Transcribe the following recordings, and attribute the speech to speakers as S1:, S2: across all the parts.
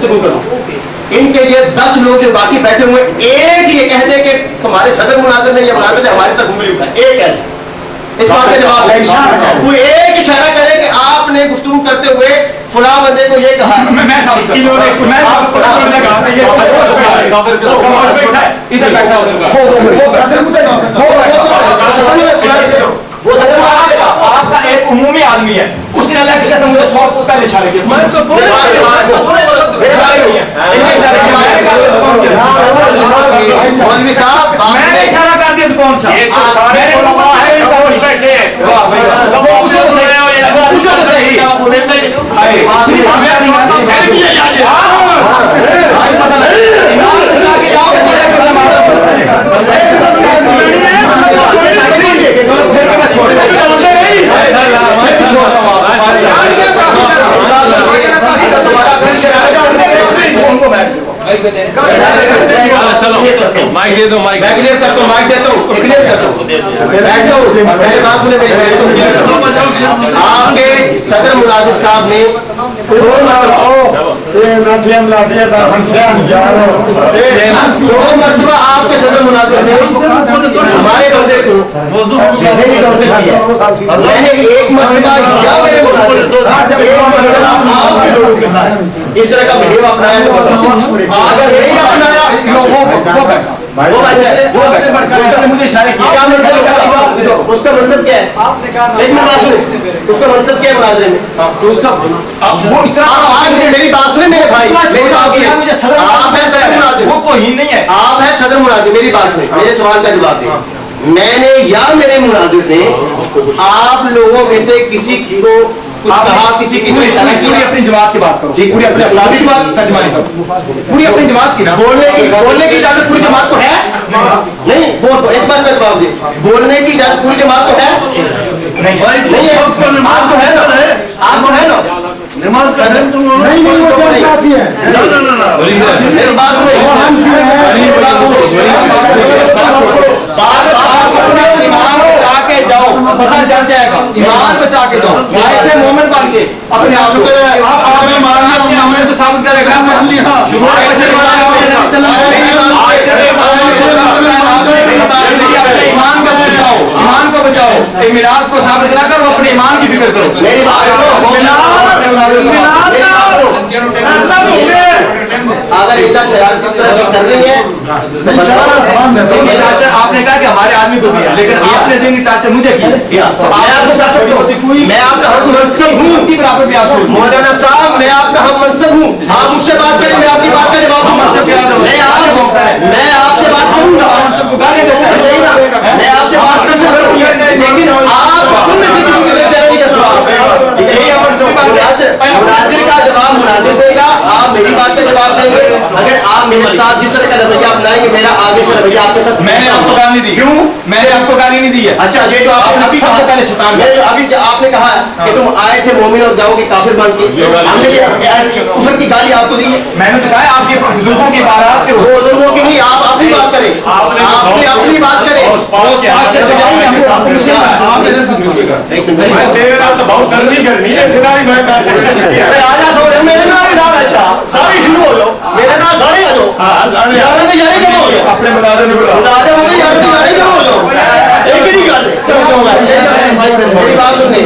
S1: گفتگو کروں. ان کے یہ 10 لوگ جو باقی بیٹھے ہوئے ایک یہ کہہ دے کہ تمہارے صدر مناظر نے یہ مناظر نے ہماری طرف انگلی اٹھائی, ایک ہے اس بات کا جواب ہے. وہ ایک اشارہ کرے کہ آپ نے گفتگو کرتے ہوئے فلاں بندے کو یہ کہا.
S2: آپ کا ایک عمومی آدمی ہے, اس نے اللہ کی قسم مجھے 100 کو پہلے اشارہ کیا.
S1: مولوی صاحب
S2: میں نے اشارہ کر دیا تو کون سا؟
S3: مائک دے دو, مائک
S1: آپ کے صدر مناظر صاحب نے 2 مرتبہ آپ کے صدر مناظر نے ہمارے بندے کو میں نے 1 مرتبہ یا میرے مناظر آپ کے لوگوں کے ساتھ اس طرح کا بہیو اپنایا تو اگر نہیں اپنایا
S2: مجھے اشارے کیا
S1: اس کا منصب کیا ہے؟ اس کا منصب کیا ہے مناظرے میں؟ میری بات سنیں میرے بھائی, آپ ہیں صدر مناظر,
S2: وہ تو ہی نہیں ہے,
S1: آپ ہیں صدر مناظر. میری بات سنیں, میرے سوال کا جواب دیں. میں نے یا میرے مناظر نے آپ لوگوں میں سے کسی کو کچھ کہا, کسی کی کوئی اشارہ کیا؟
S2: پوری اپنی جماعت کی بات کرو,
S1: جی پوری اپنی افرادی جماعت
S2: ترجمانی کرو, پوری اپنی جماعت کی نا.
S1: بولنے کی اجازت پوری جماعت کو ہے نہیں؟ بول اس بات کا جواب دیں. بولنے کی اجازت پوری جماعت کو ہے نہیں ہے؟ آپ کو ہے نا, آپ کو ہے نا. میری بات
S2: بچا کے جاؤ, پتہ چل جائے گا. ایمان بچا کے جاؤ, آئے مومن بن کے اپنے آپ کو ثابت کرے گا. ایمان کا بچاؤ, ایمان کو بچاؤ. میراث کو ثابت نہ کرو, اپنے ایمان کی فکر کرو.
S1: میری بات اگر اتنا شرارت اس طرح کی کر رہی ہے,
S2: آپ نے کہا کہ ہمارے آدمی کو دیا, لیکن آپ نے ذہنی ٹارچر مجھے کیا.
S1: میں آپ کو کر سکتا ہوں, میں آپ کا ہم منصب ہوں.
S2: کی برابر بھی آپ
S1: مولانا صاحب میں آپ کا ہم منصب ہوں. آپ مجھ سے بات کریں, میں آپ کی بات کا جواب دوں. میں آپ سے بات کروں گا, میں آپ سے بات کر سکتا ہوں, لیکن آپ تم میں سے کسی کے بیچارے کا سوال مناظر کا جواب مناظر دے گا, آپ میری بات کا جواب دیں گے. اگر آپ میرے ساتھ جس طرح کا رویہ اپنائیں گے, میرا آگے سے رویہ آپ کے ساتھ.
S2: میں نے آپ کو گالی دی, کیوں میں نے آپ کو گالی نہیں دی ہے.
S1: اچھا یہ جو آپ نے ابھی
S2: سب سے پہلے شیطان
S1: ابھی آپ نے کہا کہ تم آئے تھے مومن اور جاؤ گے کافر بن کے, ہم نے کفر کی گالی آپ کو دی ہے.
S2: میں نے بتایا آپ کے بزرگوں کی بارات کے
S1: بزرگوں کی نہیں, آپ اپنی بات کریں, آپ نے اپنی بات کریں. میرے نام ساری شروع ہو جاؤ, میرے نام سارے آ جاؤ,
S2: اپنے مناظر میں
S1: ایک ہی گل میری بات سنیں.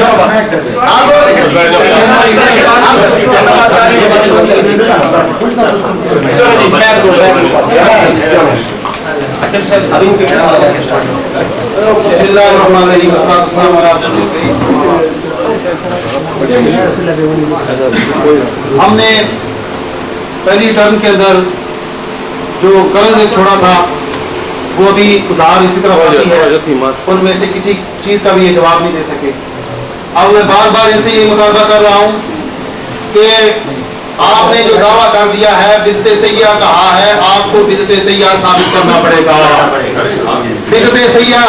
S1: بسم اللہ الرحمن الرحیم, السلام علیکم. ہم نے پہلی ٹرم کے اندر جو قرض چھوڑا تھا وہ ابھی ادھار اسی طرح باقی ہے, ان میں سے کسی چیز کا بھی یہ جواب نہیں دے سکے. اب میں بار بار ان سے یہ مطالبہ کر رہا ہوں کہ آپ نے جو دعویٰ کر دیا ہے, بدعت سیاح کہا ہے, آپ کو بدعت سیاح ثابت کرنا پڑے گا. بدعت سیاح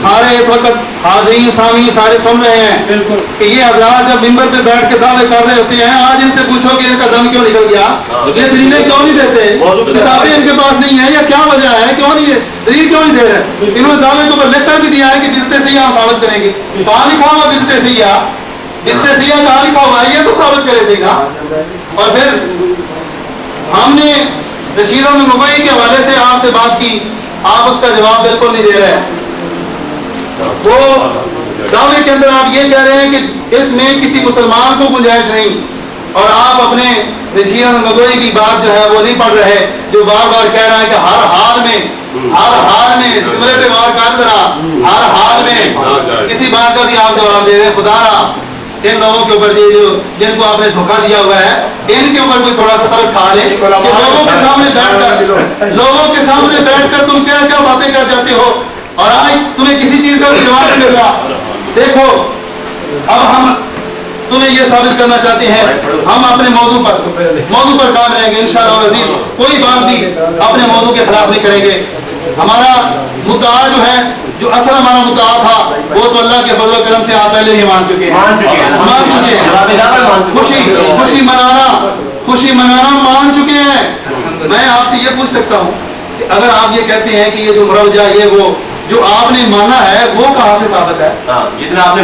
S1: سارے اس وقت حاضرین سامعین سارے سن رہے ہیں کہ یہ حضرات جب منبر پہ بیٹھ کے دعوے کر رہے ہوتے ہیں, آج ان سے پوچھو کہ ان کا دم کیوں نکل گیا, یہ دلیلیں کیوں نہیں دیتے, کتابیں ان کے پاس نہیں ہیں, یا کیا وجہ ہے, کیوں نہیں دلیل کیوں نہیں دے رہے. انہوں نے دعوے کو لکھ کر بھی دیا ہے کہ بدعت سیاح ہم ثابت کریں گے. کہاں لکھا ہوگا بدعت سیاح, بدعت سیاح کہاں لکھا ہوگا, یہ تو ثابت کرے صحیح نا. اور پھر
S4: ہم نے رشید احمد مغوی کے حوالے سے آپ سے بات کی، آپ اس کا جواب بالکل نہیں دے رہے۔ وہ دعوے کے اندر آپ یہ کہہ رہے ہیں کہ اس میں کسی مسلمان کو گنجائش نہیں، اور آپ اپنے رشید احمد مغوی کی بات جو ہے وہ نہیں پڑھ رہے، جو بار بار کہہ رہا ہے کہ ہر حال میں تمہارے پہ غور کر ذرا، ہر حال میں کسی بات کا بھی آپ جواب دے رہے ہیں۔ خدا را ان لوگوں کے اوپر جن کو آپ نے دھوکہ دیا ہوا ہے، ان کے اوپر کوئی تھوڑا سا ترس کھا لے کہ لوگوں کے سامنے بیٹھ کر تم کیا کیا باتیں کر جاتے ہو، اور آج تمہیں کسی چیز کا جواب نہیں مل رہا۔ دیکھو اب ہم تمہیں یہ ثابت کرنا چاہتے ہیں، ہم اپنے موضوع پر کام رہیں گے انشاءاللہ العزیز، کوئی بات بھی اپنے موضوع کے خلاف نہیں کریں گے۔ ہمارا مدعا جو ہے، جو اصل ہمارا مدعا تھا، وہ تو اللہ کے فضل و کرم سے آپ پہلے ہی مان چکے ہیں، خوشی منانا مان چکے ہیں۔ میں آپ سے یہ پوچھ سکتا ہوں کہ اگر آپ یہ کہتے ہیں کہ یہ جو مروجہ یہ وہ جو آپ نے مانا ہے وہ کہاں سے ثابت ہے؟
S2: جتنا آپ نے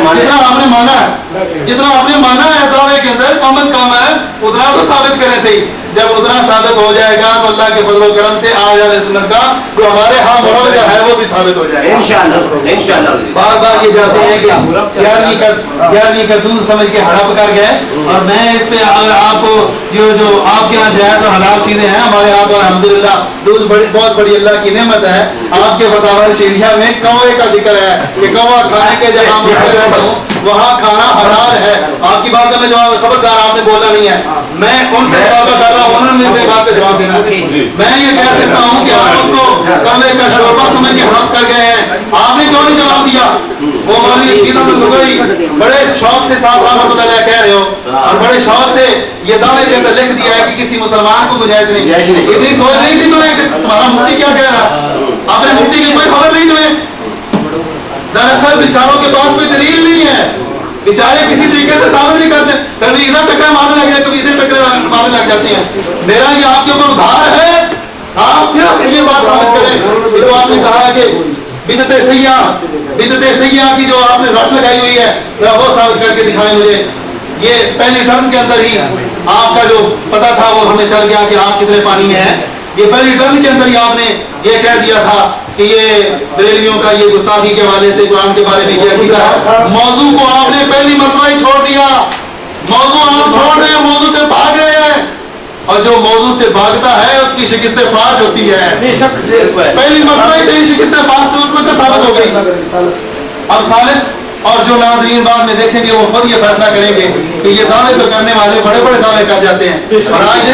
S2: مانا ہے
S4: دعوے کے اندر کم از کم ہے اتنا تو ثابت کریں صحیح۔ جب اتنا ثابت ہو جائے گا تو اللہ کے فضل و کرم سے آج اہل سنت کا جو ہمارے ہاں مروجہ ہے وہ بھی ثابت ہو جائے گا انشاءاللہ۔ بار بار یہ جاتے ہیں کہ 11ویں کا دودھ سمجھ کے ہڑپ کر گئے، اور میں اس پہ اگر آپ کو جو آپ کے یہاں جائز اور حلال چیزیں ہیں، ہمارے یہاں تو الحمدللہ دودھ بہت بڑی اللہ کی نعمت ہے۔ آپ کے فتاوی شریعہ میں کوے کا ذکر ہے کہ کوا کھانے کے جب ہم وہاں کھانا حلال ہے۔ آپ کی بات کا میں جواب، خبردار آپ نے بولا نہیں ہے، میں ان سے بات کر رہا ہوں، انہوں نے میری بات کا جواب دینا ہے۔ میں یہ کہہ سکتا ہوں کہ آپ اس کو کوے کا شوربہ سمجھ کے حرام کر گئے ہیں، آپ نے کیوں نہیں جواب دیا؟ وہ مولوی رشید احمد مغوی بڑے شوق سے ساتھ رحمۃ اللہ علیہ کہہ رہے ہو، اور بڑے شوق سے یہ دعوے کے اندر لکھ دیا ہے کہ کسی مسلمان کو گنجائش نہیں۔ اتنی سوچ نہیں تھی تمہیں کہ تمہارا مفتی کیا کہہ رہا؟ اپنے مفتی کی کوئی خبر نہیں تمہیں؟ دراصل بیچاروں کے پاس کوئی دلیل نہیں ہے، بیچارے کسی طریقے سے ثابت نہیں کرتے، کبھی ادھر ٹکرے مارنے لگ جائے، کبھی ادھر ٹکرے مارنے لگ جاتے ہیں۔ میرا یہ آپ کے اوپر ادھار ہے، آپ صرف یہ بات ثابت کریں جو آپ نے کہا ہے کہ بدعت سیاح کی جو آپ نے رٹ لگائی ہوئی ہے، ذرا وہ ثابت کر کے دکھائیں مجھے۔ یہ پہلی ٹرم کے اندر ہی آپ کا جو پتا تھا وہ ہمیں چل گیا کہ آپ کتنے پانی میں ہیں۔ یہ پہلی ٹرم کے اندر ہی آپ نے یہ کہہ دیا تھا کہ یہ بریلویوں کا یہ گستاخی کے حوالے سے قرآن کے بارے میں یہ عقیدہ ہے۔ موضوع کو آپ نے پہلی مرتبہ ہی چھوڑ دیا، موضوع آپ چھوڑ رہے ہیں، موضوع سے بھاگ رہے ہیں، اور جو موضوع سے بھاگتا ہے اس کی شکست فاش ہوتی ہے۔ پہلی مرتبہ سے ہی شکست فاش سے اس میں تو ثابت ہو گئی۔ اب ثالث اور جو ناظرین بعد میں دیکھیں گے وہ خود یہ فیصلہ کریں گے کہ یہ دعوے تو کرنے والے بڑے بڑے دعوے کر جاتے ہیں، اور آج